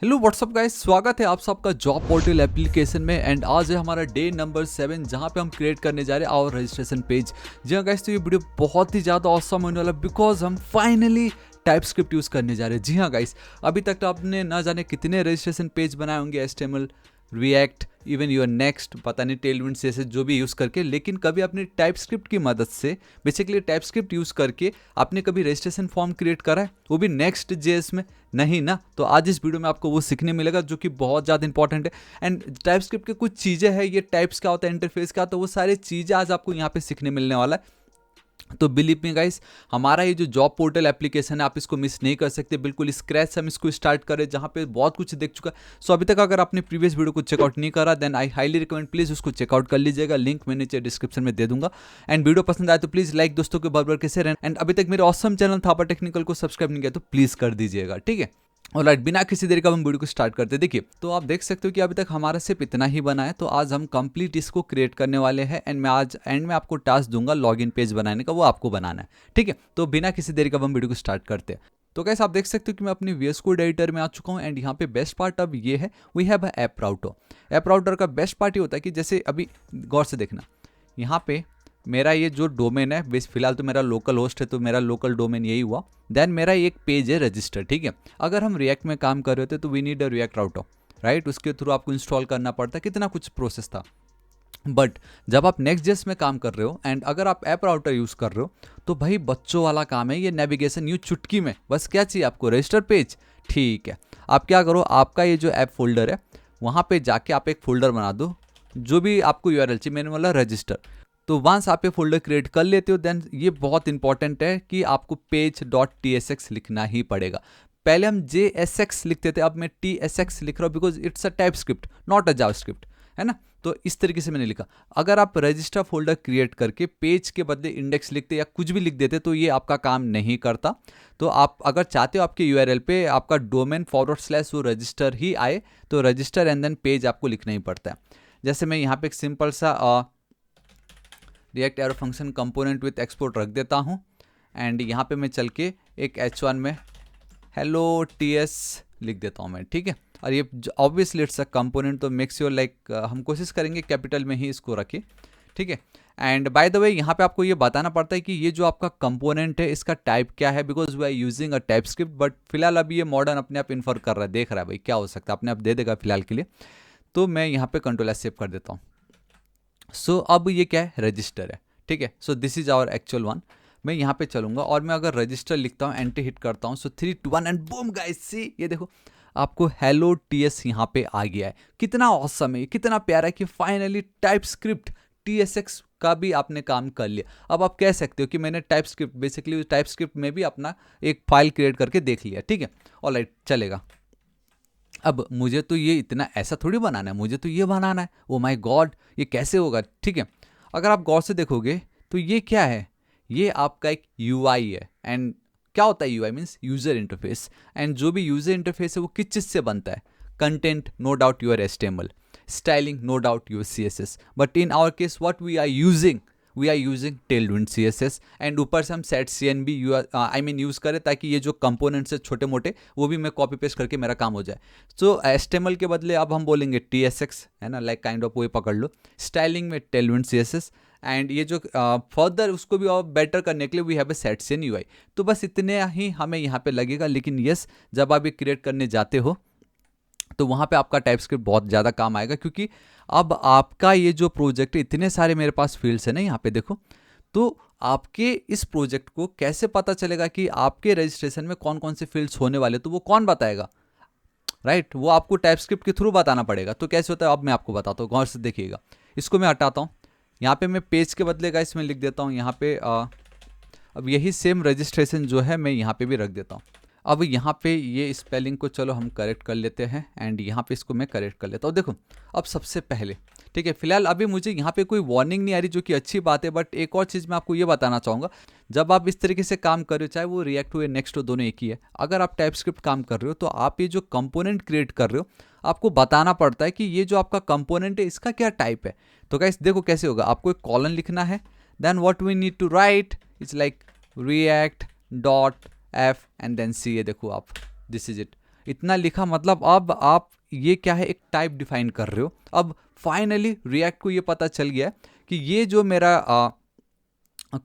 Hello what's up guys, स्वागत है आप सबका जॉब पोर्टल एप्लीकेशन में। एंड आज है हमारा डे नंबर 7 जहां पे हम क्रिएट करने जा रहे हैं आवर रजिस्ट्रेशन पेज। जी हाँ गाइस, तो ये वीडियो बहुत ही ज़्यादा ऑसम होने वाला बिकॉज हम फाइनली टाइप स्क्रिप्ट यूज़ करने जा रहे हैं। जी हाँ गाइस, अभी तक तो आपने ना जाने कितने रजिस्ट्रेशन पेज बनाए होंगे HTML, react, even your next, पता नहीं टेलविंड से जो भी यूज़ करके, लेकिन कभी अपने टाइप स्क्रिप्ट की मदद से, बेसिकली टाइप स्क्रिप्ट यूज़ करके आपने कभी रजिस्ट्रेशन फॉर्म क्रिएट करा है, वो भी नेक्स्ट जेएस में? नहीं ना। तो आज इस वीडियो में आपको वो सीखने मिलेगा जो कि बहुत ज़्यादा इंपॉर्टेंट है। एंड टाइप स्क्रिप्ट की कुछ चीज़ें हैं, ये टाइप्स क्या होता है, इंटरफेस क्या, तो वो सारी चीज़ें आज आपको यहाँ पे सीखने मिलने वाला है। तो बिलीव मी गाइस, हमारा ये जो जॉब पोर्टल एप्लीकेशन है आप इसको मिस नहीं कर सकते। बिल्कुल स्क्रैच से हम इसको स्टार्ट करें, जहाँ पे बहुत कुछ देख चुका है। सो अभी तक अगर आपने प्रीवियस वीडियो को चेकआउट नहीं करा then I highly recommend please उसको चेकआउट कर लीजिएगा। लिंक मैं नीचे डिस्क्रिप्शन में दे दूंगा। एंड वीडियो पसंद आए तो प्लीज़ लाइक दोस्तों के बराबर कैसे रहें। एंड अभी तक मेरे ऑसम चैनल थापा टेक्निकल को सब्सक्राइब नहीं किया तो प्लीज़ कर दीजिएगा, ठीक है। ऑलराइट, बिना किसी देरी का हम वीडियो को स्टार्ट करते हैं। देखिए, तो आप देख सकते हो कि अभी तक हमारा सिर्फ इतना ही बना है। तो आज हम कंप्लीट इसको क्रिएट करने वाले हैं। एंड मैं आज एंड में आपको टास्क दूंगा लॉगिन पेज बनाने का, वो आपको बनाना है, ठीक है। तो बिना किसी देरी का हम वीडियो को स्टार्ट करते हैं। तो कैसे आप देख सकते हो कि मैं अपनी VS कोड एडिटर में आ चुका हूँ। एंड यहाँ पे बेस्ट पार्ट अब ये है, we have app router. App router का बेस्ट पार्ट ये होता है कि जैसे अभी गौर से देखना, यहाँ पे मेरा ये जो डोमेन है, बेस फिलहाल तो मेरा लोकल होस्ट है, तो मेरा लोकल डोमेन यही हुआ। देन मेरा एक पेज है रजिस्टर, ठीक है। अगर हम रिएक्ट में काम कर रहे होते तो we need a React router, right. उसके थ्रू आपको इंस्टॉल करना पड़ता है, कितना कुछ प्रोसेस था। बट जब आप नेक्स्ट जेस में काम कर रहे हो एंड अगर आप ऐप राउटर यूज़ कर रहे हो तो भाई बच्चों वाला काम है ये नेविगेशन। यूँ चुटकी में बस क्या चाहिए आपको, रजिस्टर पेज, ठीक है। आप क्या करो, आपका ये जो ऐप फोल्डर है वहाँ पे जाके आप एक फोल्डर बना दो, जो भी आपको URL चाहिए, मैंने बोला रजिस्टर। तो वंस आप ये फोल्डर क्रिएट कर लेते हो देन ये बहुत इंपॉर्टेंट है कि आपको पेज डॉट TSX लिखना ही पड़ेगा। पहले हम JSX लिखते थे, अब मैं TSX लिख रहा हूँ because it's a type script not a JavaScript, है ना। तो इस तरीके से मैंने लिखा। अगर आप रजिस्टर फोल्डर क्रिएट करके पेज के बदले इंडेक्स लिखते या कुछ भी लिख देते तो ये आपका काम नहीं करता। तो आप अगर चाहते हो आपके URL पे आपका डोमेन / वो रजिस्टर ही आए तो रजिस्टर एंड देन पेज आपको लिखना ही पड़ता है। जैसे मैं यहाँ पे एक सिंपल सा react arrow function component with export रख देता हूँ। एंड यहाँ पे मैं चल के एक H1 में हेलो TS लिख देता हूँ मैं, ठीक है। और ये ऑब्वियसली इट्स अ कंपोनेंट, तो मेक श्योर लाइक हम कोशिश करेंगे कैपिटल में ही इसको रखें, ठीक है। एंड बाय द वे यहाँ पे आपको ये बताना पड़ता है कि ये जो आपका कंपोनेंट है इसका टाइप क्या है, because we are using a TypeScript. But फिलहाल अभी ये मॉडर्न अपने आप इन्फर कर रहा है, देख रहा है भाई क्या हो सकता है, अपने आप दे देगा फिलहाल के लिए। तो मैं यहाँ पे Ctrl+S सेव कर देता हूँ। सो अब ये क्या है, रजिस्टर है, ठीक है। So this is our actual one. मैं यहाँ पे चलूंगा और मैं अगर रजिस्टर लिखता हूँ, एंटर हिट करता हूँ, सो 3 2 1 एंड बूम गाइस, सी ये देखो आपको हेलो TS यहाँ पे आ गया है। कितना ऑसम है, कितना प्यारा है कि फाइनली टाइप स्क्रिप्ट TSX का भी आपने काम कर लिया। अब आप कह सकते हो कि मैंने type script, basically type script में भी अपना एक फाइल क्रिएट करके देख लिया, ठीक है। ऑलराइट, चलेगा। अब मुझे तो ये इतना ऐसा थोड़ी बनाना है, मुझे तो ये बनाना है। ओ माय गॉड, ये कैसे होगा, ठीक है। अगर आप गौर से देखोगे तो ये क्या है, ये आपका एक UI है। एंड क्या होता है UI means user interface. And जो भी यूजर इंटरफेस है वो किस चीज़ से बनता है, content no doubt your HTML, styling no doubt your CSS, but in our case what we are using Tailwind CSS। And ऊपर से हम सेट CNB यूज़ करें ताकि ये जो कंपोनेंट्स है छोटे मोटे वो भी मैं कॉपी पेस्ट करके मेरा काम हो जाए। सो HTML के बदले अब हम बोलेंगे TSX, है ना, लाइक काइंड ऑफ वही पकड़ लो। स्टाइलिंग में टेलविंड CSS। एंड ये जो फर्दर उसको भी और बेटर करने के लिए we have a shadcn UI। तो बस इतने ही हमें यहाँ पे लगेगा। लेकिन यस, जब आप ये क्रिएट करने जाते हो तो वहाँ पे आपका टाइप स्क्रिप्ट बहुत ज़्यादा काम आएगा, क्योंकि अब आपका ये जो प्रोजेक्ट है, इतने सारे मेरे पास फील्ड्स है ना यहाँ पे देखो। तो आपके इस प्रोजेक्ट को कैसे पता चलेगा कि आपके रजिस्ट्रेशन में कौन कौन से फील्ड्स होने वाले, तो वो कौन बताएगा, राइट। वो आपको टाइप स्क्रिप्ट के थ्रू बताना पड़ेगा। तो कैसे होता है अब मैं आपको बताता हूँ, गौर से देखिएगा। इसको मैं हटाता हूँ, यहाँ पे मैं पेज के बदले का इसमें लिख देता हूँ यहाँ पे अब यही सेम रजिस्ट्रेशन जो है मैं यहाँ पे भी रख देता हूँ। अब यहाँ पे ये स्पेलिंग को चलो हम करेक्ट कर लेते हैं। एंड यहाँ पे इसको मैं करेक्ट कर लेता हूँ। देखो अब सबसे पहले, ठीक है, फिलहाल अभी मुझे यहाँ पे कोई वार्निंग नहीं आ रही, जो कि अच्छी बात है। बट एक और चीज़ मैं आपको ये बताना चाहूँगा, जब आप इस तरीके से काम कर रहे हो, चाहे वो रिएक्ट हो या नेक्स्ट हो, दोनों एक ही है। अगर आप टाइप स्क्रिप्ट काम कर रहे हो तो आप ये जो कंपोनेंट क्रिएट कर रहे हो, आपको बताना पड़ता है कि ये जो आपका कंपोनेंट है इसका क्या टाइप है। तो गाइस देखो कैसे होगा, आपको एक कॉलन लिखना है। Then what we need to write it's like react dot F and then C। ये देखो आप, दिस इज इट। इतना लिखा, मतलब अब आप ये क्या है, एक टाइप डिफाइन कर रहे हो। अब फाइनली रिएक्ट को ये पता चल गया कि ये जो मेरा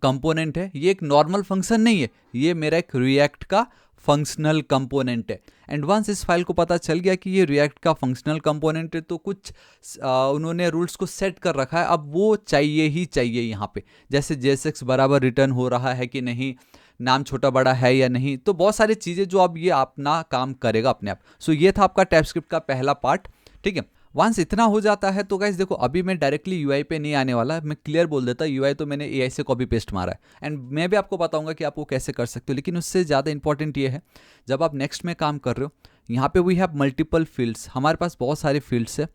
कंपोनेंट है ये एक नॉर्मल फंक्शन नहीं है, ये मेरा एक रिएक्ट का फंक्शनल कंपोनेंट है। एंड वंस इस फाइल को पता चल गया कि ये रिएक्ट का फंक्शनल कंपोनेंट है, तो कुछ उन्होंने रूल्स को सेट कर रखा है, अब वो चाहिए ही चाहिए यहाँ पे। जैसे JSX बराबर रिटर्न हो रहा है कि नहीं, नाम छोटा बड़ा है या नहीं, तो बहुत सारी चीज़ें जो अब ये अपना काम करेगा अपने आप। सो ये था आपका टाइपस्क्रिप्ट का पहला पार्ट, ठीक है। वंस इतना हो जाता है तो गाइस देखो, अभी मैं डायरेक्टली यूआई पे नहीं आने वाला, मैं क्लियर बोल देता, यूआई तो मैंने एआई से कॉपी पेस्ट मारा है, एंड मैं भी आपको बताऊंगा कि आप वो कैसे कर सकते हो। लेकिन उससे ज़्यादा इंपॉर्टेंट ये है, जब आप नेक्स्ट में काम कर रहे हो, यहाँ पे वी हैव मल्टीपल फील्ड्स, हमारे पास बहुत सारे फील्ड्स है।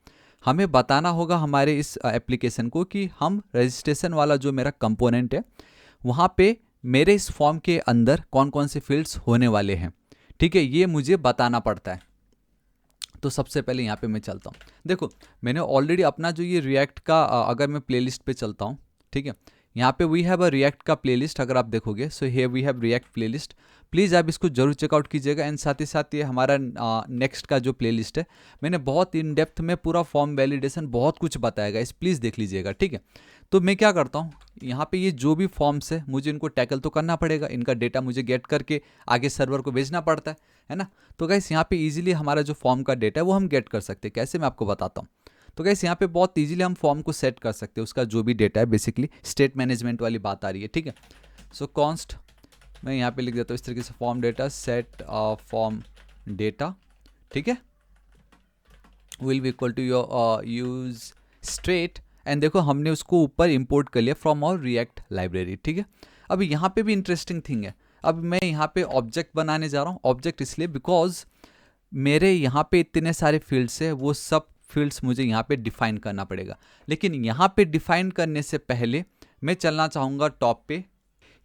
हमें बताना होगा हमारे इस एप्लीकेशन को कि हम रजिस्ट्रेशन वाला जो मेरा कंपोनेंट है, वहाँ पे मेरे इस फॉर्म के अंदर कौन कौन से फील्ड्स होने वाले हैं, ठीक है, ये मुझे बताना पड़ता है। तो सबसे पहले यहाँ पे मैं चलता हूँ। देखो, मैंने ऑलरेडी अपना जो ये रिएक्ट का अगर मैं प्लेलिस्ट पे चलता हूँ, ठीक है, यहाँ पे वी हैव अ रिएक्ट का प्लेलिस्ट, अगर आप देखोगे so here we have React playlist. Please आप इसको जरूर चेकआउट कीजिएगा। एंड साथ ही साथ ये हमारा नेक्स्ट का जो प्लेलिस्ट है, मैंने बहुत इन डेप्थ में पूरा फॉर्म वैलिडेशन बहुत कुछ बताएगा, इस प्लीज़ देख लीजिएगा, ठीक है। तो मैं क्या करता हूँ, यहाँ पे ये जो भी फॉर्म्स है मुझे इनको टैकल तो करना पड़ेगा, इनका डेटा मुझे गेट करके आगे सर्वर को भेजना पड़ता है ना। तो गाइस यहाँ पे इजीली हमारा जो फॉर्म का डेटा है वो हम गेट कर सकते हैं। कैसे, मैं आपको बताता हूँ। तो गाइस यहाँ पे बहुत इजीली हम फॉर्म को सेट कर सकते हैं, उसका जो भी डेटा है, बेसिकली स्टेट मैनेजमेंट वाली बात आ रही है, ठीक है। सो कॉन्स्ट मैं यहाँ पे लिख देता हूँ इस तरीके से, form data set form data, ठीक है, will be equal to your use state. And देखो हमने उसको ऊपर इंपोर्ट कर लिया फ्रॉम आवर रिएक्ट लाइब्रेरी, ठीक है। अब यहाँ पे भी इंटरेस्टिंग थिंग है, अब मैं यहाँ पे ऑब्जेक्ट बनाने जा रहा हूँ। ऑब्जेक्ट इसलिए बिकॉज मेरे यहाँ पे इतने सारे फील्ड्स है, वो सब फील्ड्स मुझे यहाँ पे डिफाइन करना पड़ेगा। लेकिन यहाँ पे डिफाइन करने से पहले मैं चलना चाहूँगा टॉप पे।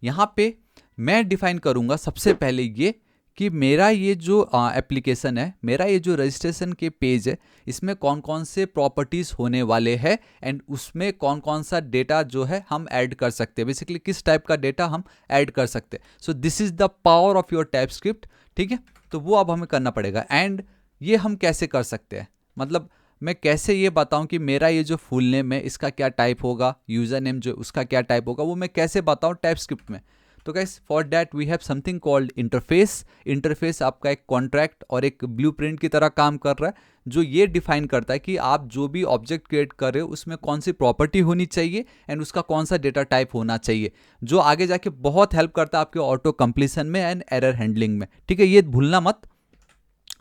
यहाँ पे मैं डिफाइन करूँगा सबसे पहले ये कि मेरा ये जो एप्लीकेशन है, मेरा ये जो रजिस्ट्रेशन के पेज है, इसमें कौन कौन से प्रॉपर्टीज़ होने वाले हैं, एंड उसमें कौन कौन सा डेटा जो है हम ऐड कर सकते हैं, बेसिकली किस टाइप का डेटा हम ऐड कर सकते हैं। सो this is the power of your TypeScript, ठीक है। तो वो अब हमें करना पड़ेगा। एंड ये हम कैसे कर सकते हैं, मतलब मैं कैसे ये बताऊं कि मेरा ये जो फुल नेम है इसका क्या टाइप होगा, यूज़र नेम जो उसका क्या टाइप होगा, वो मैं कैसे बताऊं टाइपस्क्रिप्ट में। तो guys for that we have something called interface. Interface आपका एक कॉन्ट्रैक्ट और एक ब्लूप्रिंट की तरह काम कर रहा है, जो ये डिफाइन करता है कि आप जो भी ऑब्जेक्ट क्रिएट कर रहे हो उसमें कौन सी प्रॉपर्टी होनी चाहिए एंड उसका कौन सा डेटा टाइप होना चाहिए, जो आगे जाके बहुत हेल्प करता है आपके ऑटो कंप्लीशन में एंड एरर हैंडलिंग में, ठीक है, ये भूलना मत।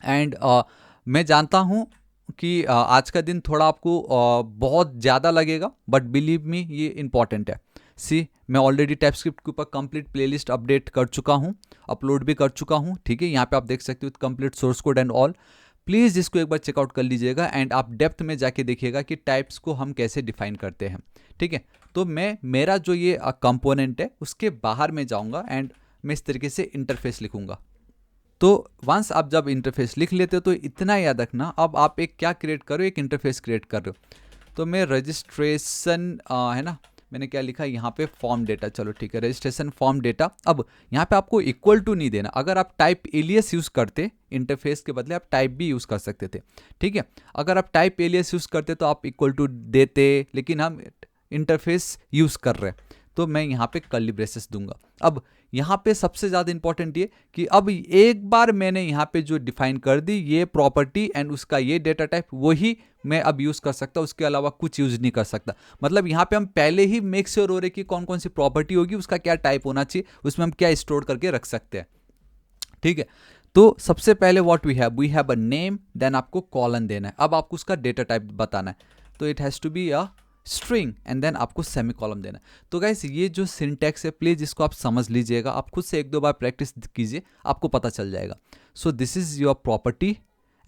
एंड मैं जानता हूँ कि आज का दिन थोड़ा आपको बहुत ज़्यादा लगेगा, बट बिलीव मी ये इंपॉर्टेंट है। सी, मैं ऑलरेडी टाइपस्क्रिप्ट के ऊपर कंप्लीट प्लेलिस्ट अपडेट कर चुका हूँ, अपलोड भी कर चुका हूँ, ठीक है। यहाँ पे आप देख सकते हो complete source code and all. Please इसको एक बार चेकआउट कर लीजिएगा एंड आप डेप्थ में जाके देखिएगा कि टाइप्स को हम कैसे डिफाइन करते हैं, ठीक है। तो मैं मेरा जो ये कंपोनेंट है उसके बाहर में जाऊँगा एंड मैं इस तरीके से इंटरफेस लिखूँगा। तो वंस आप जब इंटरफेस लिख लेते हो तो इतना याद रखना, अब आप एक क्या क्रिएट करो, एक इंटरफेस क्रिएट कर रहे हो। तो मैं रजिस्ट्रेशन है ना, मैंने क्या लिखा यहाँ पे फॉर्म डेटा, चलो ठीक है, रजिस्ट्रेशन फॉर्म डेटा। अब यहाँ पे आपको इक्वल टू नहीं देना, अगर आप टाइप एलियस यूज़ करते इंटरफेस के बदले आप टाइप भी यूज़ कर सकते थे, ठीक है। अगर आप टाइप एलियस यूज़ करते तो आप इक्वल टू देते, लेकिन हम इंटरफेस यूज़ कर रहे हैं तो मैं यहाँ पे कर्ली ब्रेसेस दूंगा। अब यहाँ पे सबसे ज़्यादा इंपॉर्टेंट ये कि अब एक बार मैंने यहाँ पे जो डिफाइन कर दी ये प्रॉपर्टी एंड उसका ये डेटा टाइप, वही मैं अब यूज़ कर सकता, उसके अलावा कुछ यूज़ नहीं कर सकता। मतलब यहाँ पे हम पहले ही मेक श्योर हो रहे कि कौन कौन सी प्रॉपर्टी होगी, उसका क्या टाइप होना चाहिए, उसमें हम क्या स्टोर करके रख सकते हैं, ठीक है। तो सबसे पहले what we have a name, then आपको कॉलन देना है। अब आपको उसका डेटा टाइप बताना है, तो it has to be a string and then आपको सेमी कॉलम देना है। तो गाइस ये जो सिंटैक्स है प्लीज़ इसको आप समझ लीजिएगा, आप खुद से एक दो बार प्रैक्टिस कीजिए, आपको पता चल जाएगा। So this is your property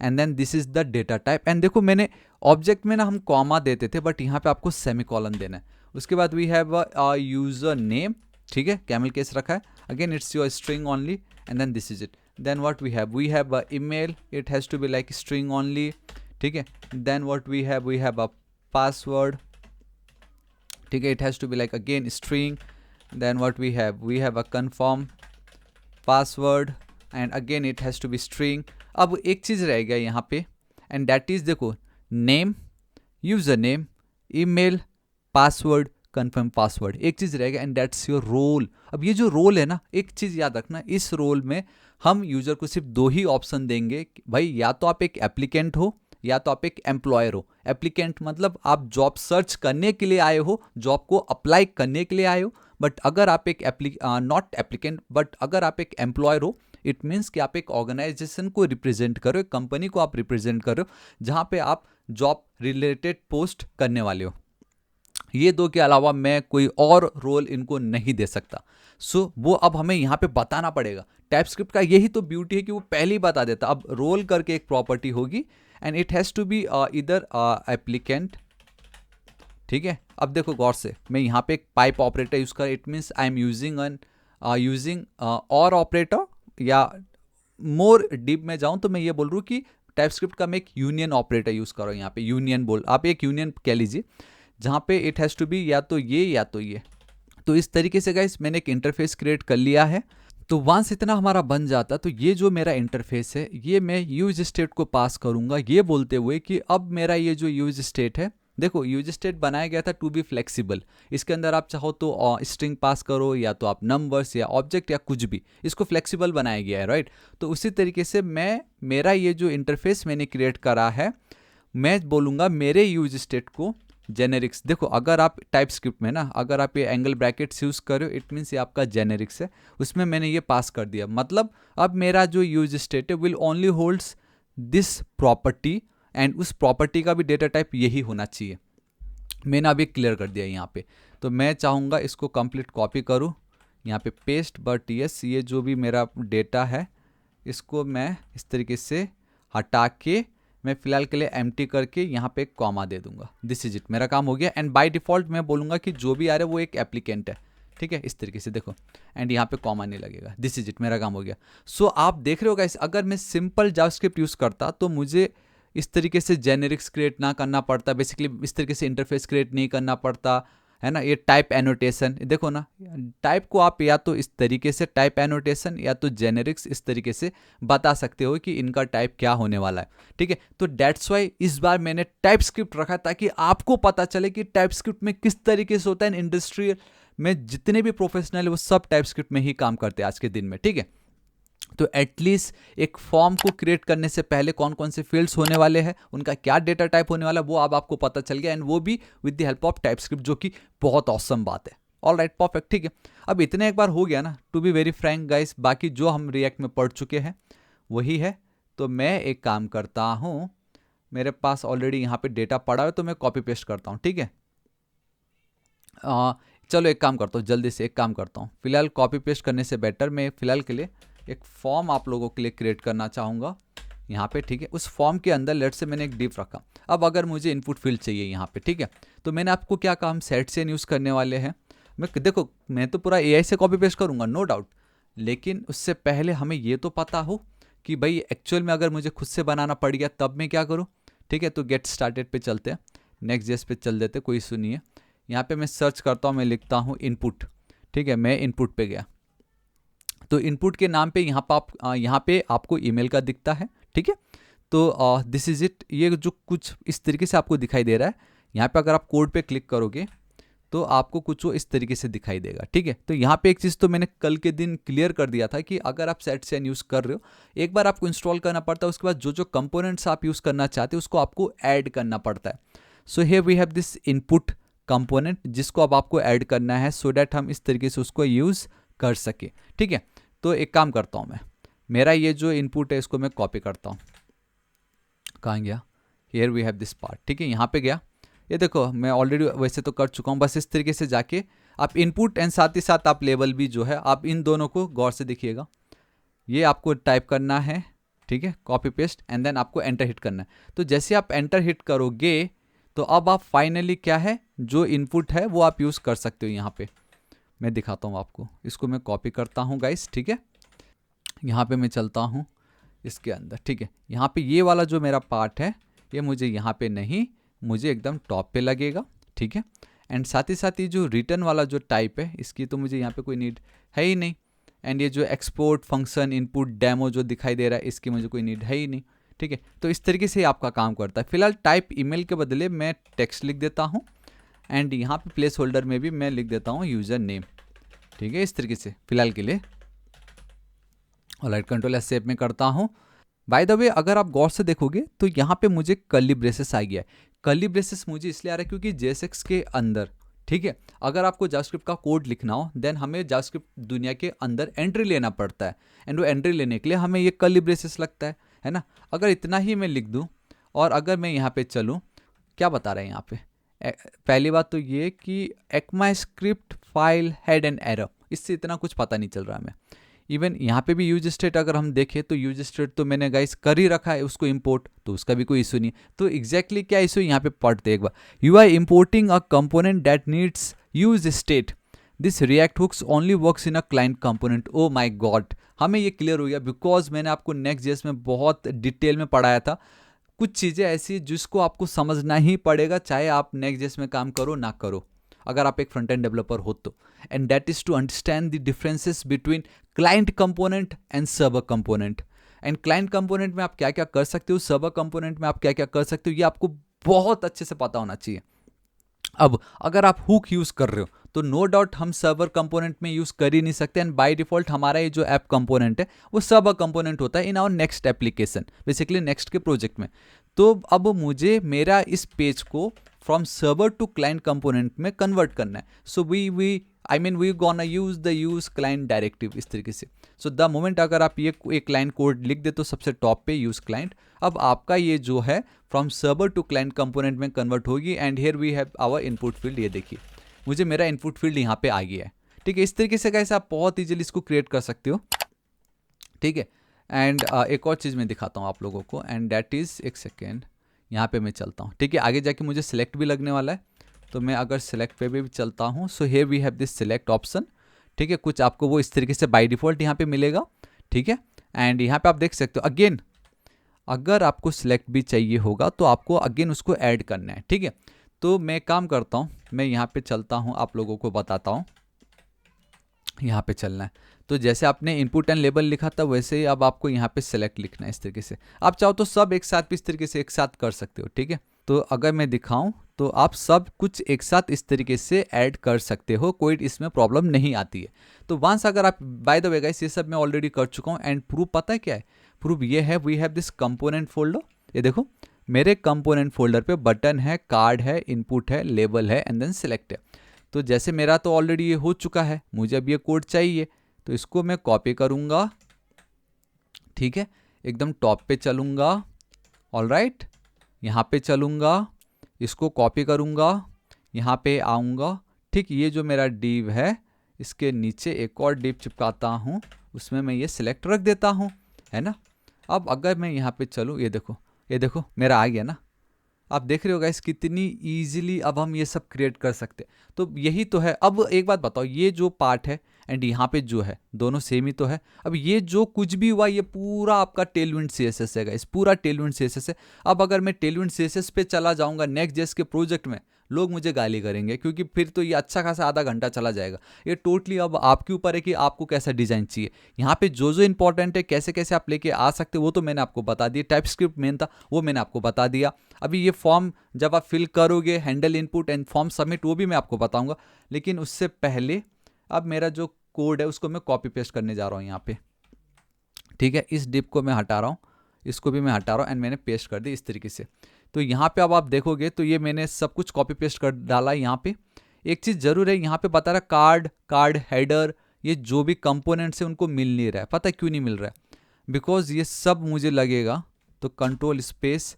and then this is the data type. And देखो मैंने ऑब्जेक्ट में ना हम कॉमा देते थे, बट यहाँ पे आपको सेमी कॉलम देना है। उसके बाद we have a user name, ठीक है, कैमल केस रखा है, again it's your string only and then this is it. Then what we have email, it has to be like string only, ठीक है। Then what we have a password, ठीक है, it has to be like again string. Then what we have a confirm password and again it has to be string. अब एक चीज़ रह गया यहाँ पे, एंड दैट इज़ देखो name, user name, email, password, confirm password, एक चीज़ रहेगा and that's your role. अब ये जो रोल है ना, एक चीज़ याद रखना, इस रोल में हम यूज़र को सिर्फ दो ही ऑप्शन देंगे भाई, या तो आप एक एप्लीकेंट हो या तो आप एक एम्प्लॉयर हो। एप्लीकेंट मतलब आप जॉब सर्च करने के लिए आए हो, जॉब को अप्लाई करने के लिए आए हो, बट अगर आप एक नॉट एप्लीकेंट बट अगर आप एक एम्प्लॉयर हो, इट मीन्स कि आप एक ऑर्गेनाइजेशन को रिप्रेजेंट कर रहे हो, कंपनी को आप रिप्रेजेंट कर रहे हो जहाँ पे आप जॉब रिलेटेड पोस्ट करने वाले हो। ये दो के अलावा मैं कोई और रोल इनको नहीं दे सकता। सो वो अब हमें यहाँ पे बताना पड़ेगा। टाइपस्क्रिप्ट का यही तो ब्यूटी है कि वो पहले ही बता देता। अब रोल करके एक प्रॉपर्टी होगी and it has to be इधर एप्लीकेंट, ठीक है। अब देखो गौर से, मैं यहाँ पे एक पाइप ऑपरेटर यूज़ कर, it means I am using और ऑपरेटर, या मोर डीप में जाऊँ तो मैं ये बोल रहा हूँ कि टाइपस्क्रिप्ट का मैं एक यूनियन ऑपरेटर यूज़ कर रहा हूँ। यहाँ पे यूनियन बोल, आप एक यूनियन कह लीजिए जहाँ पे इट हैज़ टू बी या तो ये या तो ये। तो इस तरीके से गाइस मैंने एक इंटरफेस क्रिएट कर लिया है। तो वंस इतना हमारा बन जाता तो ये जो मेरा इंटरफेस है ये मैं यूज स्टेट को पास करूँगा, ये बोलते हुए कि अब मेरा ये जो यूज स्टेट है, देखो यूज स्टेट बनाया गया था टू बी फ्लेक्सिबल। इसके अंदर आप चाहो तो स्ट्रिंग पास करो या तो आप नंबर्स या ऑब्जेक्ट या कुछ भी, इसको फ्लेक्सिबल बनाया गया है, राइट। तो उसी तरीके से मेरा ये जो इंटरफेस मैंने क्रिएट करा है, मैं बोलूँगा मेरे यूज स्टेट को जेनेरिक्स। देखो अगर आप टाइपस्क्रिप्ट में ना, अगर आप ये एंगल ब्रैकेट्स यूज़ करो, इट मीन्स ये आपका जेनेरिक्स है, उसमें मैंने ये पास कर दिया। मतलब अब मेरा जो यूज स्टेट है will only holds this property, and उस प्रॉपर्टी का भी डेटा टाइप यही होना चाहिए। मैंने अभी क्लियर कर दिया यहाँ पे। तो मैं चाहूँगा इसको कंप्लीट कॉपी करूँ, यहाँ पे पेस्ट, बट यस ये जो भी मेरा डेटा है इसको मैं इस तरीके से हटा के मैं फिलहाल के लिए एम्प्टी करके यहाँ पे एक कॉमा दे दूंगा। दिस इज इट, मेरा काम हो गया। एंड बाय डिफ़ॉल्ट मैं बोलूँगा कि जो भी आ रहा है वो एक एप्लीकेंट है, ठीक है, इस तरीके से देखो, एंड यहाँ पे कॉमा नहीं लगेगा। दिस इज इट, मेरा काम हो गया। सो आप देख रहे हो गाइस, अगर मैं सिंपल जावास्क्रिप्ट यूज़ करता तो मुझे इस तरीके से जेनेरिक्स क्रिएट ना करना पड़ता, बेसिकली इस तरीके से इंटरफेस क्रिएट नहीं करना पड़ता, है ना। ये टाइप एनोटेशन देखो ना, टाइप को आप या तो इस तरीके से टाइप एनोटेशन या तो जेनेरिक्स इस तरीके से बता सकते हो कि इनका टाइप क्या होने वाला है, ठीक है। तो दैट्स वाई इस बार मैंने टाइप स्क्रिप्ट रखा ताकि आपको पता चले कि टाइप स्क्रिप्ट में किस तरीके से होता है। इंडस्ट्रियल में जितने भी प्रोफेशनल है वो सब टाइप स्क्रिप्ट में ही काम करते हैं आज के दिन में, ठीक है। तो एटलीस्ट एक फॉर्म को क्रिएट करने से पहले कौन कौन से फील्ड्स होने वाले हैं, उनका क्या डेटा टाइप होने वाला है, वो अब आपको पता चल गया, एंड वो भी with the help of TypeScript, जो कि बहुत ऑसम बात है। ऑल राइट, परफेक्ट, ठीक है। अब इतने एक बार हो गया ना, to be very frank guys, बाकी जो हम रिएक्ट में पढ़ चुके हैं वही है। तो मैं एक काम करता हूँ, मेरे पास ऑलरेडी यहाँ पे डेटा पड़ा है तो मैं कॉपी पेस्ट करता हूँ, ठीक है। चलो एक काम करता हूँ, जल्दी से एक काम करता हूँ, फिलहाल कॉपी पेस्ट करने से बेटर मैं फिलहाल के लिए एक फॉर्म आप लोगों के लिए क्रिएट करना चाहूँगा यहाँ पे, ठीक है। उस फॉर्म के अंदर लेट से मैंने एक डिव रखा। अब अगर मुझे इनपुट फील्ड चाहिए यहाँ पे, ठीक है, तो मैंने आपको क्या कहा, हम सेट से यूज़ करने वाले हैं। देखो मैं तो पूरा एआई से कॉपी पेस्ट करूँगा, नो डाउट, लेकिन उससे पहले हमें ये तो पता हो कि भाई एक्चुअल में अगर मुझे खुद से बनाना पड़ गया तब मैं क्या करूँ, ठीक है। तो गेट स्टार्टेड पे चलते हैं, नेक्स्ट जेस पे चल देते, कोई इशू नहीं है। यहाँ पे मैं सर्च करता हूँ, मैं लिखता हूँ इनपुट, ठीक है, मैं इनपुट पे गया। तो इनपुट के नाम पे यहाँ पे आपको ईमेल का दिखता है, ठीक है। तो दिस इज इट, ये जो कुछ इस तरीके से आपको दिखाई दे रहा है। यहाँ पे अगर आप कोड पे क्लिक करोगे तो आपको कुछ वो इस तरीके से दिखाई देगा, ठीक है। तो यहाँ पे एक चीज़ तो मैंने कल के दिन क्लियर कर दिया था कि अगर आप सेट से यूज़ कर रहे हो, एक बार आपको इंस्टॉल करना पड़ता है, उसके बाद जो जो कंपोनेंट्स आप यूज़ करना चाहते हो उसको आपको ऐड करना पड़ता है। So here we have this input component जिसको अब आपको ऐड करना है सो डैट हम इस तरीके से उसको यूज़ कर सके, ठीक है। तो एक काम करता हूँ, मैं मेरा ये जो इनपुट है इसको मैं कॉपी करता हूँ। कहाँ गया, here we have this part, ठीक है, यहाँ पे गया। ये देखो मैं ऑलरेडी वैसे तो कर चुका हूँ, बस इस तरीके से जाके आप इनपुट एंड साथ ही साथ आप लेवल भी जो है, आप इन दोनों को गौर से देखिएगा। ये आपको टाइप करना है, ठीक है, कॉपी पेस्ट, एंड देन आपको एंटर हिट करना है। तो जैसे आप एंटर हिट करोगे तो अब आप फाइनली क्या है, जो इनपुट है वो आप यूज़ कर सकते हो। यहाँ पे मैं दिखाता हूँ आपको, इसको मैं कॉपी करता हूँ गाइस, ठीक है। यहाँ पे मैं चलता हूँ इसके अंदर, ठीक है। यहाँ पे ये वाला जो मेरा पार्ट है ये मुझे यहाँ पे नहीं, मुझे एकदम टॉप पे लगेगा, ठीक है। एंड साथ ही साथ ये जो रिटर्न वाला जो टाइप है इसकी तो मुझे यहाँ पे कोई नीड है ही नहीं। एंड ये जो एक्सपोर्ट फंक्शन इनपुट डेमो जो दिखाई दे रहा है इसकी मुझे कोई नीड है ही नहीं, ठीक है। तो इस तरीके से आपका काम करता है। फिलहाल टाइप ईमेल के बदले मैं टेक्स्ट लिख देता हूँ एंड यहाँ पे प्लेस होल्डर में भी मैं लिख देता हूँ यूज़र नेम, ठीक है, इस तरीके से फिलहाल के लिए। ऑलराइट, कंट्रोल एस सेव में करता हूँ। बाय द वे अगर आप गौर से देखोगे तो यहाँ पे मुझे कर्ली ब्रेसेस आ गया है। कर्ली ब्रेसेस मुझे इसलिए आ रहा है क्योंकि JSX के अंदर, ठीक है, अगर आपको जावास्क्रिप्ट का कोड लिखना हो देन हमें जावास्क्रिप्ट दुनिया के अंदर एंट्री लेना पड़ता है एंड वो एंट्री लेने के लिए हमें ये कर्ली ब्रेसेस लगता है ना। अगर इतना ही मैं लिख दूँ और अगर मैं यहाँ पे चलूँ, क्या बता रहा है यहाँ पे, पहली बात तो ये कि ECMAScript file had an error, इससे इतना कुछ पता नहीं चल रहा हमें। इवन यहाँ पे भी यूज स्टेट अगर हम देखें तो यूज स्टेट तो मैंने गाइस कर ही रखा है उसको इंपोर्ट, तो उसका भी कोई इशू नहीं है। तो एग्जैक्टली क्या इशू यहाँ पे पढ़ते एक बार, you are importing a component that needs use state, this React hooks only works in a client component. Oh my god, हमें ये क्लियर हो गया बिकॉज मैंने आपको नेक्स्ट.js में बहुत डिटेल में पढ़ाया था। कुछ चीज़ें ऐसी जिसको आपको समझना ही पड़ेगा चाहे आप नेक्स्ट.js में काम करो ना करो, अगर आप एक फ्रंट एंड डेवलपर हो तो, and that is to understand the differences between client component and server component. And client component में आप क्या क्या कर सकते हो, सर्वर कंपोनेंट में आप क्या क्या कर सकते हो, ये आपको बहुत अच्छे से पता होना चाहिए। अब अगर आप हुक यूज कर रहे हो तो नो डाउट हम सर्वर कंपोनेंट में यूज कर ही नहीं सकते एंड बाय डिफॉल्ट हमारा ये जो ऐप कंपोनेंट है वो सर्वर कंपोनेंट होता है in our Next application, basically Next के प्रोजेक्ट में। तो अब मुझे मेरा इस पेज को from server to client component में कन्वर्ट करना है। So we gonna use client directive इस तरीके से। सो द मोमेंट अगर आप ये एक क्लाइंट कोड लिख दे तो सबसे टॉप पे यूज क्लाइंट, अब आपका ये जो है from server to client component में कन्वर्ट होगी and here we have our input field. ये देखिए मुझे मेरा इनपुट फील्ड यहाँ पे आ गया है, ठीक है। इस तरीके से गाइस आप बहुत इजीली इसको क्रिएट कर सकते हो, ठीक है। एंड एक और चीज़ मैं दिखाता हूँ आप लोगों को एंड दैट इज़, एक सेकेंड यहाँ पे मैं चलता हूँ, ठीक है। आगे जाके मुझे सिलेक्ट भी लगने वाला है, तो मैं अगर सिलेक्ट पे भी चलता हूँ so here we have this select option, ठीक है। कुछ आपको वो इस तरीके से बाय डिफॉल्ट यहाँ पे मिलेगा, ठीक है। एंड यहाँ पे आप देख सकते हो अगेन अगर आपको सिलेक्ट भी चाहिए होगा तो आपको अगेन उसको ऐड करना है, ठीक है। तो मैं काम करता हूँ, मैं यहाँ पे चलता हूँ, आप लोगों को बताता हूँ यहाँ पे चलना है। तो जैसे आपने इनपुट एंड लेबल लिखा था वैसे ही अब आपको यहाँ पे सेलेक्ट लिखना है इस तरीके से। आप चाहो तो सब एक साथ भी इस तरीके से एक साथ कर सकते हो, ठीक है। तो अगर मैं दिखाऊं तो आप सब कुछ एक साथ इस तरीके से ऐड कर सकते हो, कोई इसमें प्रॉब्लम नहीं आती है। तो वंस अगर आप, बाय द वे गाइस ये सब मैं ऑलरेडी कर चुका हूँ एंड प्रूफ पता है क्या है, प्रूफ ये है we have this component folder. ये देखो मेरे कंपोनेंट फोल्डर पे बटन है, कार्ड है, इनपुट है, लेबल है एंड देन सिलेक्ट है। तो जैसे मेरा तो ऑलरेडी ये हो चुका है, मुझे अब ये कोड चाहिए तो इसको मैं कॉपी करूँगा, ठीक है, एकदम टॉप पे चलूँगा, ऑलराइट, यहाँ पे चलूँगा, इसको कॉपी करूँगा, यहाँ पे आऊँगा, ठीक। ये जो मेरा डिव है इसके नीचे एक और डिव चिपकाता हूँ, उसमें मैं ये सिलेक्ट रख देता हूँ, है ना। अब अगर मैं यहाँ पे चलूँ, ये देखो मेरा आ गया ना। आप देख रहे हो गाइस कितनी इजीली अब हम ये सब क्रिएट कर सकते हैं। तो यही तो है। अब एक बात बताओ, ये जो पार्ट है एंड यहाँ पे जो है दोनों सेम ही तो है। अब ये जो कुछ भी हुआ ये पूरा आपका टेलविंड CSS है गाइस, पूरा टेलविंड CSS है। अब अगर मैं टेलविंड CSS पे चला जाऊंगा नेक्स्ट.js के प्रोजेक्ट में, लोग मुझे गाली करेंगे क्योंकि फिर तो ये अच्छा खासा आधा घंटा चला जाएगा। ये टोटली अब आपके ऊपर है कि आपको कैसा डिजाइन चाहिए। यहाँ पे जो इंपॉर्टेंट है कैसे कैसे आप लेके आ सकते हो वो तो मैंने आपको बता दिया। टाइपस्क्रिप्ट मेन था वो मैंने आपको बता दिया। अभी ये फॉर्म जब आप फिल करोगे, handle input and form submit, वो भी मैं आपको बताऊंगा। लेकिन उससे पहले अब मेरा जो कोड है उसको मैं कॉपी पेस्ट करने जा रहा हूँ यहाँ पे, ठीक है। इस डिप को मैं हटा रहा हूँ, इसको भी मैं हटा रहा हूँ एंड मैंने पेस्ट कर दी इस तरीके से। तो यहाँ पे अब आप देखोगे तो ये मैंने सब कुछ कॉपी पेस्ट कर डाला। यहाँ पे एक चीज़ जरूर है, यहाँ पे बता रहा कार्ड हेडर, ये जो भी कंपोनेंट्स है उनको मिल नहीं रहा है। पता है क्यों नहीं मिल रहा है? बिकॉज ये सब मुझे लगेगा तो कंट्रोल स्पेस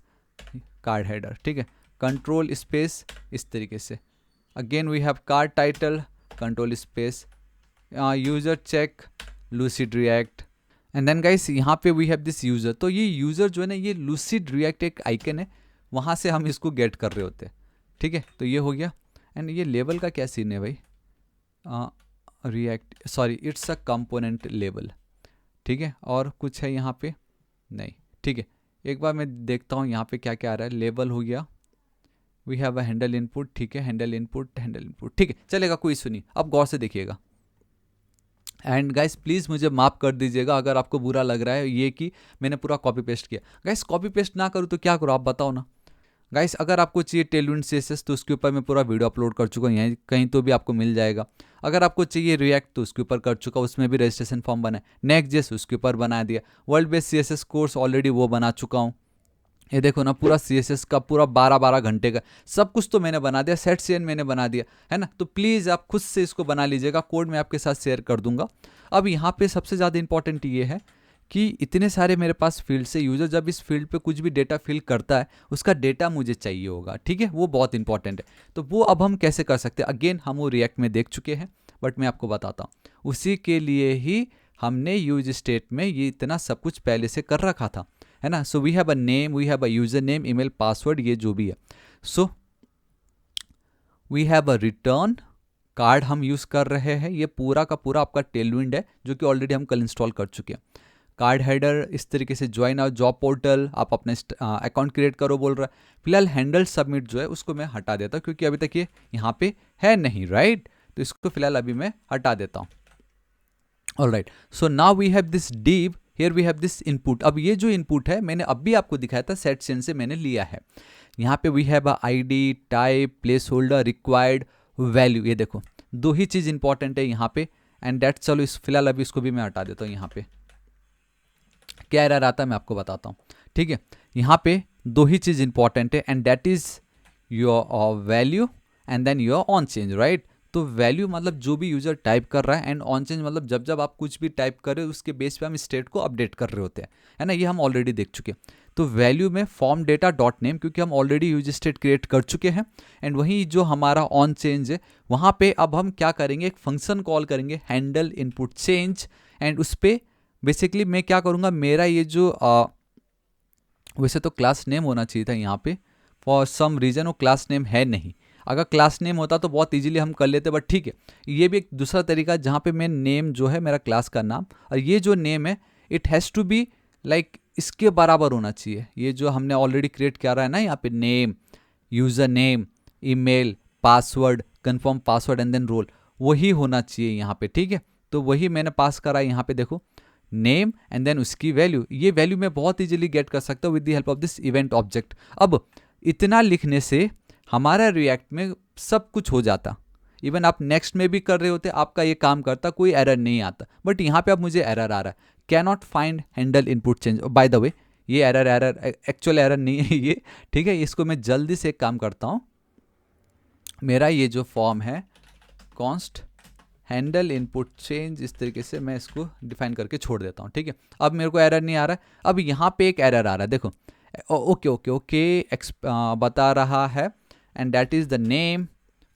कार्ड हेडर, ठीक है, कंट्रोल स्पेस इस तरीके से। Again we have card title, control space user check Lucide React and then guys यहाँ पे वी हैव दिस यूजर। तो ये यूजर जो है ना, ये लूसिड रिएक्ट एक आइकन है, वहाँ से हम इसको गेट कर रहे होते हैं, ठीक है। तो ये हो गया। एंड ये लेवल का क्या सीन है भाई? React, sorry, it's a component level, ठीक है। और कुछ है यहाँ पे? नहीं, ठीक है। एक बार मैं देखता हूँ यहाँ पे क्या क्या आ रहा है। लेवल हो गया, we have a handle input, ठीक है, हैंडल इनपुट, ठीक है, चलेगा, कोई इशू नहीं। अब गौर से देखिएगा, एंड गाइस प्लीज़ मुझे माफ़ कर दीजिएगा अगर आपको बुरा लग रहा है ये कि मैंने पूरा कॉपी पेस्ट किया। गाइस कॉपी पेस्ट ना करूँ तो क्या करूँ, आप बताओ ना। गाइस अगर आपको चाहिए टेलविंड सीएसएस तो उसके ऊपर मैं पूरा वीडियो अपलोड कर चुका हूँ, यहीं कहीं तो भी आपको मिल जाएगा। अगर आपको चाहिए रिएक्ट तो उसके ऊपर कर चुका, उसमें भी रजिस्ट्रेशन फॉर्म बना है। नेक्स्ट जेस उसके ऊपर बना दिया। World based CSS course already वो बना चुका हूँ। ये देखो ना पूरा सीएसएस का पूरा 12-12 घंटे का सब कुछ तो मैंने बना दिया। सेट सीएन मैंने बना दिया है ना। तो प्लीज़ आप खुद से इसको बना लीजिएगा, कोड मैं आपके साथ शेयर कर दूंगा। अब यहाँ पे सबसे ज़्यादा इंपॉर्टेंट ये है कि इतने सारे मेरे पास फील्ड से यूज़र जब इस फील्ड पे कुछ भी डेटा फिल करता है उसका डेटा मुझे चाहिए होगा, ठीक है, वो बहुत इंपॉर्टेंट है। तो वो अब हम कैसे कर सकते हैं, अगेन हम वो रिएक्ट में देख चुके हैं, बट मैं आपको बताता हूँ। उसी के लिए ही हमने यूज स्टेट में ये इतना सब कुछ पहले से कर रखा था, है ना। So we have a name, we have a user name, email, password, ये जो भी है। So we have a return card हम यूज़ कर रहे हैं। ये पूरा का पूरा आपका टेलविंड है जो कि ऑलरेडी हम कल इंस्टॉल कर चुके हैं। कार्ड हेडर इस तरीके से ज्वाइन आउट जॉब पोर्टल, आप अपने अकाउंट क्रिएट करो बोल रहा है। फिलहाल हैंडल सबमिट जो है उसको मैं हटा देता हूँ क्योंकि अभी तक ये यहाँ पे है नहीं, राइट। तो इसको फिलहाल अभी मैं हटा देता हूँ। Alright, so now we have this div, here we have this input. अब ये जो इनपुट है मैंने अभी आपको दिखाया था, सेट सीएन से मैंने लिया है। यहाँ पे we have a ID, type, placeholder, required, value. ये देखो दो ही चीज़ इंपॉर्टेंट है यहाँ पे, एंड दैट चलो इस फिलहाल अभी इसको भी मैं हटा देता हूँ। यहाँ पे क्या एरर आता है मैं आपको बताता हूँ, ठीक है। यहाँ पे दो ही चीज़ इंपॉर्टेंट है, and that is your value and then your on change, right. तो वैल्यू मतलब जो भी यूजर टाइप कर रहा है, एंड ऑन चेंज मतलब जब जब आप कुछ भी टाइप कर रहे हो उसके बेस पे हम स्टेट को अपडेट कर रहे होते हैं, है ना। ये हम ऑलरेडी देख चुके हैं। तो वैल्यू में फॉर्म डेटा डॉट नेम, क्योंकि हम ऑलरेडी यूज स्टेट क्रिएट कर चुके हैं। एंड वहीं जो हमारा ऑन चेंज है वहाँ पे अब हम क्या करेंगे, एक फंक्शन कॉल करेंगे हैंडल इनपुट चेंज, एंड उस पर बेसिकली मैं क्या करूँगा, मेरा ये जो वैसे तो क्लास नेम होना चाहिए था यहाँ पे, फॉर सम रीज़न वो क्लास नेम है नहीं। अगर क्लास नेम होता तो बहुत इजीली हम कर लेते, बट ठीक है। ये भी एक दूसरा तरीका जहाँ पे मैं नेम जो है मेरा क्लास का नाम, और ये जो नेम है it has to be like इसके बराबर होना चाहिए। ये जो हमने ऑलरेडी क्रिएट किया रहा है ना यहाँ पे, name, user name, email, password, confirm password and then role, वही होना चाहिए यहाँ पे, ठीक है। तो वही मैंने पास करा है यहाँ पे, देखो नेम एंड देन उसकी वैल्यू। ये वैल्यू मैं बहुत इजीली गेट कर सकता हूँ with the help of this event object. अब इतना लिखने से हमारा रिएक्ट में सब कुछ हो जाता। इवन आप नेक्स्ट में भी कर रहे होते, आपका ये काम करता, कोई एरर नहीं आता। बट यहाँ पे अब मुझे एरर आ रहा है, can not find handle input change. Bye the वे ये एरर एक्चुअल एरर नहीं है ये, ठीक है। इसको मैं जल्दी से एक काम करता हूँ, मेरा ये जो फॉर्म है कॉन्स्ट हैंडल इनपुट चेंज, इस तरीके से मैं इसको डिफाइन करके छोड़ देता हूँ, ठीक है। अब मेरे को एरर नहीं आ रहा है। अब यहाँ पे एक एरर आ रहा है, देखो ओके ओके ओके बता रहा है, and that is the name,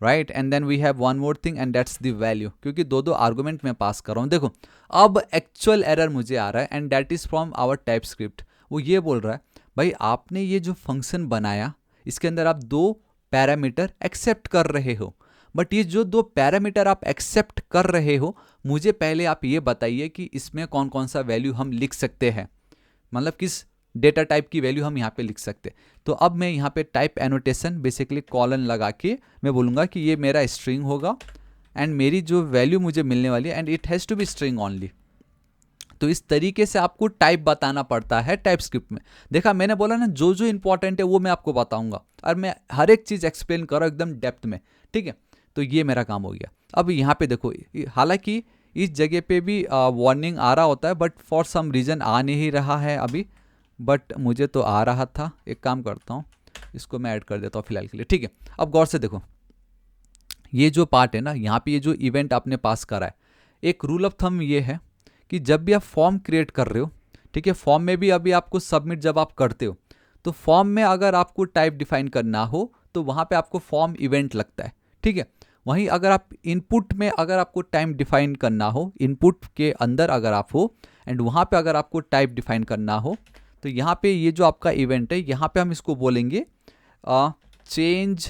right. And then we have one more thing and that's the value, क्योंकि दो दो आर्गुमेंट मैं पास कर रहा हूँ। देखो अब एक्चुअल एरर मुझे आ रहा है, and that is from our TypeScript. वो ये बोल रहा है भाई आपने ये जो फंक्शन बनाया इसके अंदर आप दो पैरामीटर एक्सेप्ट कर रहे हो, बट ये जो दो पैरामीटर आप एक्सेप्ट कर रहे हो, मुझे पहले आप ये बताइए कि इसमें कौन कौन सा वैल्यू हम लिख सकते हैं, मतलब किस डेटा टाइप की वैल्यू हम यहाँ पे लिख सकते हैं। तो अब मैं यहाँ पे टाइप एनोटेशन बेसिकली कॉलन लगा के मैं बोलूँगा कि ये मेरा स्ट्रिंग होगा, एंड मेरी जो वैल्यू मुझे मिलने वाली है, and it has to be string only. तो इस तरीके से आपको टाइप बताना पड़ता है टाइप स्क्रिप्ट में। देखा मैंने बोला ना, जो जो इंपॉर्टेंट है वो मैं आपको बताऊंगा, और मैं हर एक चीज़ एक्सप्लेन कर रहा हूँ एकदम डेप्थ में, ठीक है। तो ये मेरा काम हो गया। अब यहाँ पे देखो, हालांकि इस जगह पे भी वार्निंग आ रहा होता है, बट फॉर सम रीज़न आ नहीं रहा है अभी, बट मुझे तो आ रहा था। एक काम करता हूँ, इसको मैं ऐड कर देता हूँ फिलहाल के लिए, ठीक है। अब गौर से देखो, ये जो पार्ट है ना, यहाँ पे ये जो इवेंट आपने पास करा है, एक रूल ऑफ थंब ये है कि जब भी आप फॉर्म क्रिएट कर रहे हो, ठीक है, फॉर्म में भी अभी आपको सबमिट जब आप करते हो, तो फॉर्म में अगर आपको टाइप डिफाइन करना हो तो वहाँ पे आपको फॉर्म इवेंट लगता है, ठीक है। वहीं अगर आप इनपुट में अगर आपको टाइप डिफाइन करना हो, इनपुट के अंदर अगर आप हो, एंड वहाँ पे अगर आपको टाइप डिफाइन करना हो, तो यहाँ पे ये जो आपका इवेंट है, यहाँ पे हम इसको बोलेंगे चेंज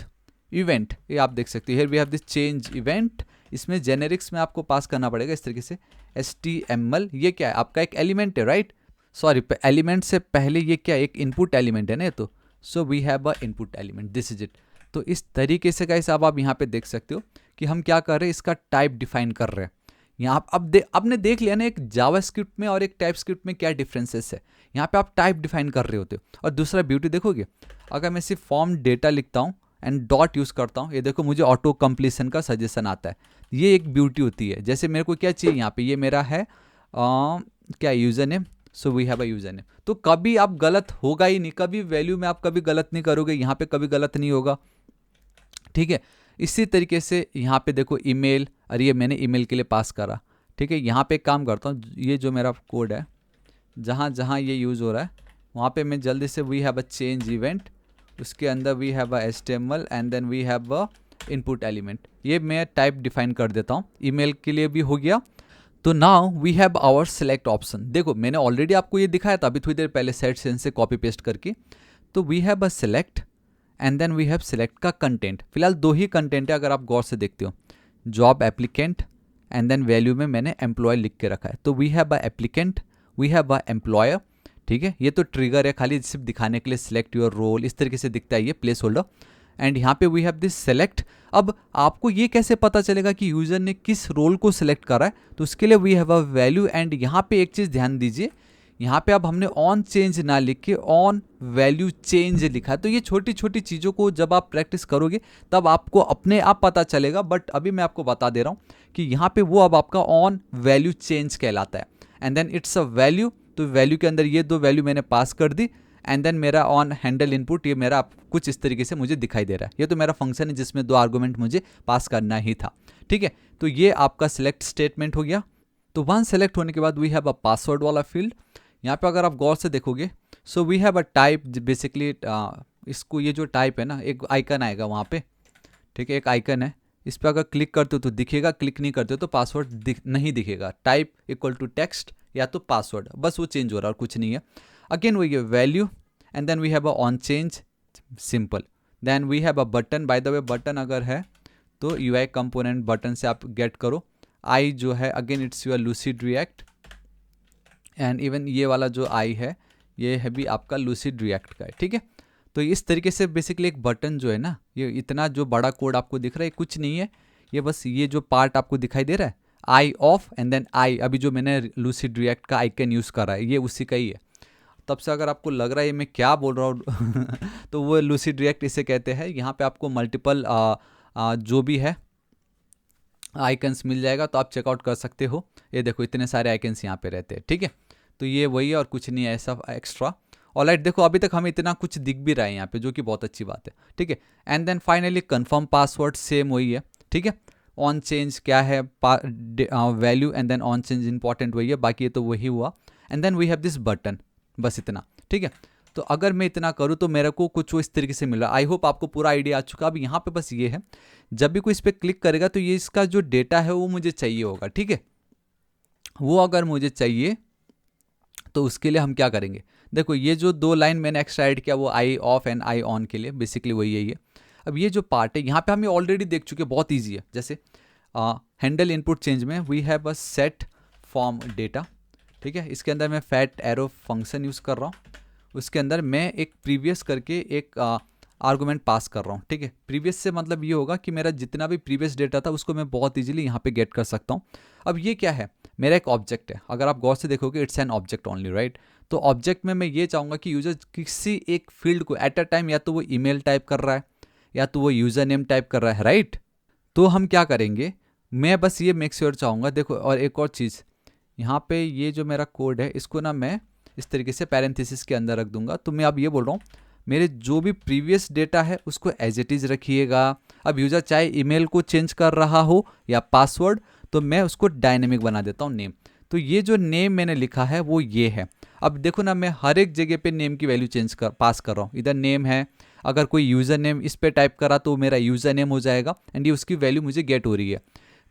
इवेंट। ये आप देख सकते हो, here we have this change event. इसमें जेनेरिक्स में आपको पास करना पड़ेगा इस तरीके से HTML। ये क्या है, आपका एक एलिमेंट है, राइट। सॉरी, एलिमेंट से पहले ये क्या, एक इनपुट एलिमेंट है ना, तो so we have a input element, this is it. तो इस तरीके से गाइस अब आप यहाँ पे देख सकते हो कि हम क्या कर रहे हैं, इसका टाइप डिफाइन कर रहे हैं। यहाँ अब आपने देख लिया ना एक जावास्क्रिप्ट में और एक टाइपस्क्रिप्ट में क्या डिफरेंसेस है। यहाँ पे आप टाइप डिफाइन कर रहे होते हो। और दूसरा ब्यूटी देखोगे, अगर मैं सिर्फ फॉर्म डेटा लिखता हूँ एंड डॉट यूज़ करता हूँ, ये देखो मुझे ऑटो कंप्लीशन का सजेशन आता है। ये एक ब्यूटी होती है। जैसे मेरे को क्या चाहिए यहाँ पे, ये मेरा है क्या user name, so we have a user name. तो कभी आप गलत होगा ही नहीं, कभी वैल्यू में आप कभी गलत नहीं करोगे, यहाँ पे कभी गलत नहीं होगा, ठीक है। इसी तरीके से यहाँ पे देखो ईमेल, अरे ये मैंने ईमेल के लिए पास करा, ठीक है। यहाँ पे एक काम करता हूँ, ये जो मेरा कोड है जहाँ जहाँ ये यूज़ हो रहा है वहाँ पे मैं जल्दी से we have a change event, उसके अंदर we have a HTML and then we have a input element, ये मैं टाइप डिफाइन कर देता हूँ। ईमेल के लिए भी हो गया। तो now we have our select option. देखो मैंने ऑलरेडी आपको ये दिखाया था अभी थोड़ी देर पहले सेट सेंस से कॉपी पेस्ट करके। तो we have a select and then we have select का कंटेंट। फिलहाल दो ही कंटेंट है अगर आप गौर से देखते हो, job applicant and then value में मैंने एम्प्लॉय लिख के रखा है। तो we have a applicant, we have a employer, ठीक है। ये तो ट्रिगर है खाली सिर्फ दिखाने के लिए, सिलेक्ट योर रोल इस तरीके से दिखता है ये प्लेस होल्डर। एंड यहाँ पे वी हैव दिस सेलेक्ट। अब आपको ये कैसे पता चलेगा कि यूजर ने किस रोल को सिलेक्ट करा है, तो उसके लिए we have a value. And यहाँ पे एक चीज़ ध्यान दीजिए, यहाँ पे अब हमने ऑन चेंज ना लिख के ऑन वैल्यू चेंज लिखा है। तो ये छोटी छोटी चीज़ों को जब आप प्रैक्टिस करोगे तब आपको अपने आप पता चलेगा। बट अभी मैं आपको बता दे रहा हूँ कि यहाँ पे वो अब आपका ऑन वैल्यू चेंज कहलाता है। And then it's a value, तो वैल्यू के अंदर ये दो वैल्यू मैंने पास कर दी। एंड देन मेरा ऑन हैंडल इनपुट, ये मेरा कुछ इस तरीके से मुझे दिखाई दे रहा है। ये तो मेरा फंक्शन है जिसमें दो आर्गूमेंट मुझे पास करना ही था, ठीक है। तो ये आपका सिलेक्ट स्टेटमेंट हो गया। तो वन सेलेक्ट होने के बाद वी हैव अ पासवर्ड वाला फील्ड। यहाँ पे अगर आप गौर से देखोगे, so we have a type, basically इसको ये जो टाइप है ना, एक आइकन आएगा वहाँ पे, ठीक है, एक आइकन है, इस पर अगर क्लिक करते हो तो दिखेगा, क्लिक नहीं करते हो तो पासवर्ड नहीं दिखेगा। टाइप इक्वल टू टेक्स्ट या तो पासवर्ड, बस वो चेंज हो रहा है और कुछ नहीं है। अगेन वही है value and then we have a on change, simple. Then we have a button, by the way button अगर है तो UI कंपोनेंट बटन से आप गेट करो। आई जो है again it's your lucid React and even ये वाला जो आई है ये है भी आपका लूसिड रिएक्ट का है, ठीक है। तो इस तरीके से बेसिकली एक बटन जो है ना, ये इतना जो बड़ा कोड आपको दिख रहा है कुछ नहीं है, ये बस ये जो पार्ट आपको दिखाई दे रहा है आई ऑफ एंड देन आई, अभी जो मैंने लूसिड रिएक्ट का आइकन यूज़ करा है ये उसी का ही है। तब से अगर आपको लग रहा है ये मैं क्या बोल रहा हूँ तो वो लूसिड रिएक्ट इसे कहते हैं। यहाँ पे आपको मल्टीपल जो भी है आइकन्स मिल जाएगा, तो आप चेकआउट कर सकते हो। ये देखो इतने सारे आइकन्स यहाँ पे रहते हैं, ठीक है। तो ये वही है और कुछ नहीं है ऐसा एक्स्ट्रा। ऑलराइट, देखो अभी तक हमें इतना कुछ दिख भी रहा है यहाँ पे, जो कि बहुत अच्छी बात है, ठीक है। And then finally confirm password same वही है, ठीक है। ऑन चेंज क्या है, value and then on change important वही है, बाकी ये तो वही हुआ। And then we have this button, बस इतना, ठीक है। तो अगर मैं इतना करूँ तो मेरे को कुछ वो इस तरीके से मिला। आई होप आपको पूरा आइडिया आ चुका। अब यहाँ पे बस ये है, जब भी कोई इस पर क्लिक करेगा तो ये इसका जो डेटा है वो मुझे चाहिए होगा, ठीक है। वो अगर मुझे चाहिए तो उसके लिए हम क्या करेंगे, देखो ये जो दो लाइन मैंने एक्स्ट्रा ऐड किया वो आई ऑफ एंड आई ऑन के लिए, बेसिकली वही यही है। अब ये जो पार्ट है यहाँ पे हम ऑलरेडी देख चुके, बहुत ईजी है। जैसे हैंडल इनपुट चेंज में we have a set form data, ठीक है। इसके अंदर मैं फैट एरो फंक्शन यूज़ कर रहा हूँ, उसके अंदर मैं एक प्रीवियस करके एक आर्गूमेंट पास कर रहा हूँ, ठीक है। प्रीवियस से मतलब ये होगा कि मेरा जितना भी प्रीवियस डेटा था उसको मैं बहुत इजीली यहाँ पे गेट कर सकता हूँ। अब ये क्या है, मेरा एक ऑब्जेक्ट है, अगर आप गौर से देखोगे it's an object only, right. तो ऑब्जेक्ट में मैं ये चाहूँगा कि यूजर किसी एक फील्ड को एट अ टाइम या तो वो ईमेल टाइप कर रहा है या तो वो यूज़र नेम टाइप कर रहा है, राइट। तो हम क्या करेंगे, मैं बस ये मेक श्योर चाहूँगा, देखो और एक और चीज़, यहाँ पे ये जो मेरा कोड है इसको ना मैं इस तरीके से पैरेंथेसिस के अंदर रख दूंगा। तो मैं अब ये बोल रहा हूँ मेरे जो भी प्रीवियस डेटा है उसको एज इट इज़ रखिएगा। अब यूज़र चाहे ईमेल को चेंज कर रहा हो या पासवर्ड, तो मैं उसको डायनेमिक बना देता हूँ नेम। तो ये जो नेम मैंने लिखा है वो ये है। अब देखो ना, मैं हर एक जगह पे नेम की वैल्यू पास कर रहा हूँ। इधर नेम है, अगर कोई यूज़र नेम इस पर टाइप करा तो मेरा यूज़र नेम हो जाएगा एंड ये उसकी वैल्यू मुझे गेट हो रही है।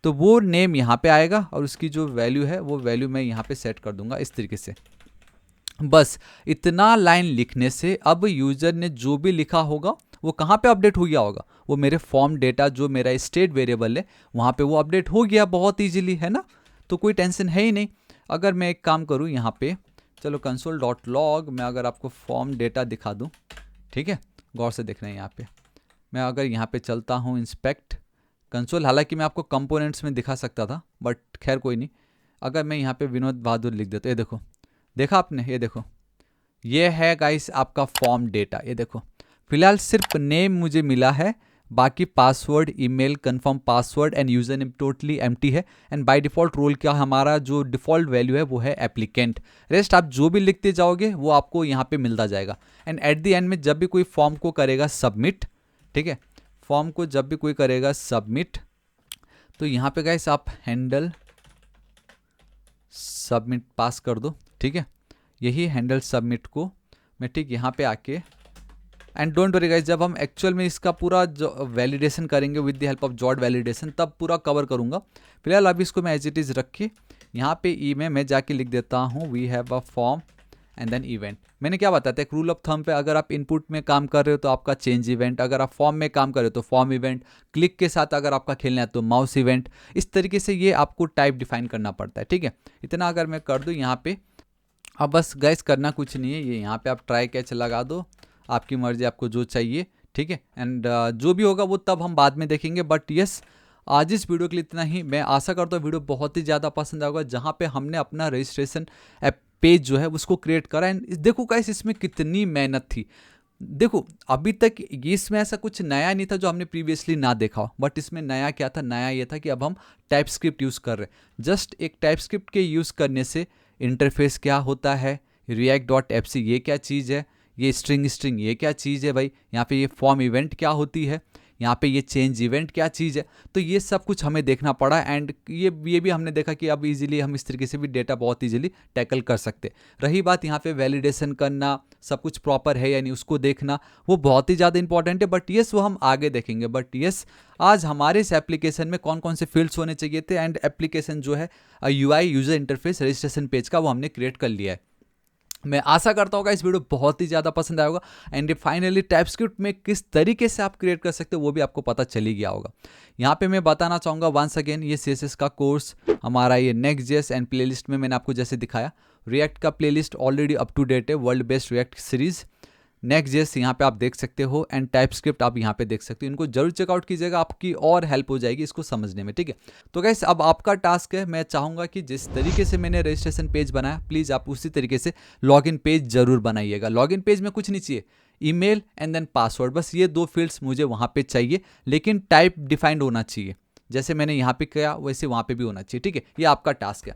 तो वो नेम यहाँ पे आएगा और उसकी जो वैल्यू है वो वैल्यू मैं यहाँ पे सेट कर दूंगा इस तरीके से। बस इतना लाइन लिखने से अब यूज़र ने जो भी लिखा होगा वो कहाँ पे अपडेट हो गया होगा, वो मेरे फॉर्म डेटा जो मेरा स्टेट वेरिएबल है वहाँ पे वो अपडेट हो गया, बहुत इजीली, है ना। तो कोई टेंशन है ही नहीं। अगर मैं एक काम करूँ यहाँ पे, चलो console.log मैं अगर आपको फॉर्म डेटा दिखा दूँ, ठीक है, गौर से देखना है। यहाँ पे मैं अगर यहाँ पे चलता हूँ इंस्पेक्ट कंसोल हालांकि मैं आपको कंपोनेंट्स में दिखा सकता था, बट खैर कोई नहीं। अगर मैं यहाँ पे विनोद बहादुर लिख देता, ये देखो, देखा आपने, ये देखो, ये है गाइस आपका फॉर्म डेटा। ये देखो फिलहाल सिर्फ नेम मुझे मिला है, बाकी password, email, confirm password and user name totally empty है। एंड बाय डिफ़ॉल्ट रोल क्या हमारा जो डिफ़ॉल्ट वैल्यू है वो है एप्लीकेंट। रेस्ट आप जो भी लिखते जाओगे वो आपको यहाँ पे मिलता जाएगा। एंड एट द एंड में जब भी कोई फॉर्म को करेगा सबमिट, ठीक है, फॉर्म को जब भी कोई करेगा सबमिट, तो यहाँ पे गाइस आप हैंडल सबमिट पास कर दो, ठीक है। यही हैंडल सबमिट को मैं ठीक यहाँ पे आके, एंड डोंट वरी गाइस, जब हम एक्चुअल में इसका पूरा वैलिडेशन करेंगे with the help of jot validation तब पूरा कवर करूँगा। फिलहाल अभी इसको मैं एज इट इज़ रख के यहाँ पे ई में मैं जाके लिख देता हूँ we have a form and then event. मैंने क्या बताया था, एक रूल ऑफ थंब पे, अगर आप इनपुट में काम कर रहे हो तो आपका चेंज इवेंट, अगर आप फॉर्म में काम कर रहे हो तो फॉर्म इवेंट, क्लिक के साथ अगर आपका खेलना है तो माउस इवेंट। इस तरीके से ये आपको टाइप डिफाइन करना पड़ता है, ठीक है। इतना अगर मैं कर दूँ यहाँ पे, अब बस गाइस करना कुछ नहीं है, ये यहाँ पे आप ट्राई कैच लगा दो, आपकी मर्जी, आपको जो चाहिए, ठीक है। एंड जो भी होगा वो तब हम बाद में देखेंगे। बट यस, आज इस वीडियो के लिए इतना ही। मैं आशा करता हूँ वीडियो बहुत ही ज़्यादा पसंद आएगा, जहाँ पे हमने अपना रजिस्ट्रेशन पेज जो है उसको क्रिएट करा। एंड देखो गाइस इसमें कितनी मेहनत थी। देखो अभी तक इसमें ऐसा कुछ नया नहीं था जो हमने प्रीवियसली ना देखा हो, बट इसमें नया क्या था, नया ये था कि अब हम टाइप स्क्रिप्ट यूज़ कर रहे हैं। जस्ट एक टाइप स्क्रिप्ट के यूज़ करने से इंटरफेस क्या होता है, react.fc ये क्या चीज़ है, ये स्ट्रिंग ये क्या चीज़ है भाई, यहाँ पे ये फॉर्म इवेंट क्या होती है, यहाँ पे ये चेंज इवेंट क्या चीज़ है। तो ये सब कुछ हमें देखना पड़ा। एंड ये भी हमने देखा कि अब इजीली हम इस तरीके से भी डेटा बहुत इजीली टैकल कर सकते। रही बात यहाँ पे वैलिडेशन करना, सब कुछ प्रॉपर है या नहीं उसको देखना, वो बहुत ही ज़्यादा इंपॉर्टेंट है। बट येस वो हम आगे देखेंगे। बट येस आज हमारे इस एप्लीकेशन में कौन कौन से फील्ड्स होने चाहिए थे, एंड एप्लीकेशन जो है UI user interface registration page का वो हमने क्रिएट कर लिया है। मैं आशा करता हूँ इस वीडियो बहुत ही ज़्यादा पसंद आएगा। एंड फाइनली टाइपस्क्रिप्ट में किस तरीके से आप क्रिएट कर सकते हो वो भी आपको पता चल ही गया होगा। यहाँ पे मैं बताना चाहूँगा वंस अगेन, ये CSS का कोर्स हमारा ये Next.js एंड प्लेलिस्ट में मैंने आपको जैसे दिखाया, रिएक्ट का playlist already up to date है, world best React series, Next.js यहाँ पे आप देख सकते हो, एंड टाइपस्क्रिप्ट आप यहाँ पे देख सकते हो। इनको जरूर चेकआउट कीजिएगा, आपकी और हेल्प हो जाएगी इसको समझने में, ठीक है। तो गाइस अब आपका टास्क है, मैं चाहूँगा कि जिस तरीके से मैंने रजिस्ट्रेशन पेज बनाया, प्लीज़ आप उसी तरीके से लॉगिन पेज जरूर बनाइएगा। लॉगिन पेज में कुछ नहीं चाहिए, ईमेल एंड देन पासवर्ड, बस ये 2 फील्ड्स मुझे वहाँ पे चाहिए, लेकिन टाइप डिफाइंड होना चाहिए। जैसे मैंने यहाँ पे किया वैसे वहाँ पे भी होना चाहिए, ठीक है। ये आपका टास्क है,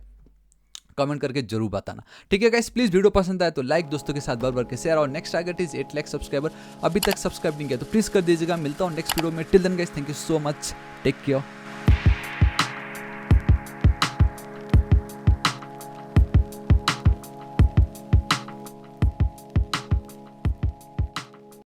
कमेंट करके जरूर बताना, ठीक है गाइस। प्लीज वीडियो पसंद आए तो लाइक, दोस्तों के साथ बार के शेयर, और next target is 8 lakh subscriber. अभी तक सब्सक्राइब नहीं किया तो प्लीज कर दीजिएगा। मिलता हूँ नेक्स्ट वीडियो में। Till then guys, thank you so much, take care.